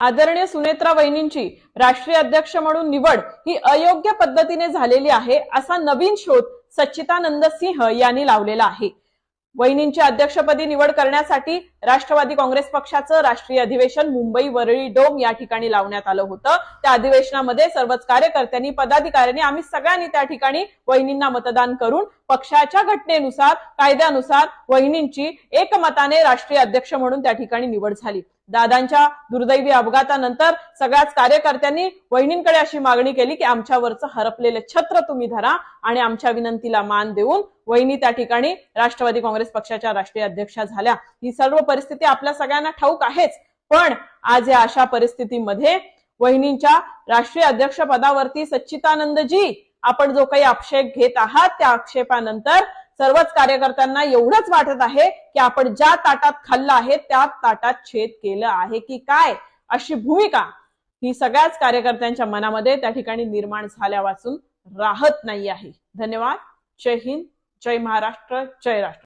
आदरणीय सुनेत्रा वहिनींची राष्ट्रीय अध्यक्ष म्हणून निवड ही अयोग्य पद्धतीने झालेली आहे असा नवीन शोध सच्चिदानंद सिंह यांनी लावलेला आहे। वहिनींची अध्यक्षपदी निवड करण्यासाठी राष्ट्रवादी काँग्रेस पक्षाचं राष्ट्रीय अधिवेशन मुंबई वरळी डोम या ठिकाणी लावण्यात आलं होतं। त्या अधिवेशनामध्ये सर्वच कार्यकर्त्यांनी पदाधिकाऱ्यांनी आम्ही सगळ्यांनी त्या ठिकाणी वहिनींना मतदान करून पक्षाच्या घटनेनुसार कायद्यानुसार वहिनींची एकमताने राष्ट्रीय अध्यक्ष म्हणून त्या ठिकाणी निवड झाली। दादांच्या दुर्दैवी अपघातानंतर सगळ्याच कार्यकर्त्यांनी वहिनींकडे अशी मागणी केली की आमच्यावरचं हरपलेले छत्र तुम्ही धरा आणि आमच्या विनंतीला मान देऊन वहिनी त्या ठिकाणी राष्ट्रवादी काँग्रेस पक्षाच्या राष्ट्रीय अध्यक्षा झाल्या। ही सर्व परिस्थिती आपल्या सगळ्यांना ठाऊक आहेच, पण आज या अशा परिस्थितीमध्ये वहिनींच्या राष्ट्रीय अध्यक्ष पदावरती सच्चिदानंदजी आपण जो काही आक्षेप घेत आहात त्या आक्षेपानंतर सर्वच कार्यकर्त्यांना एवढंच वाटत आहे की आपण ज्या ताटात खाल्लं आहे त्या ताटात छेद केलं आहे की काय, अशी भूमिका ही सगळ्याच कार्यकर्त्यांच्या मनामध्ये त्या ठिकाणी निर्माण झाल्यावाचून राहत नाही आहे। धन्यवाद। जय हिंद, जय महाराष्ट्र, जय राष्ट्र।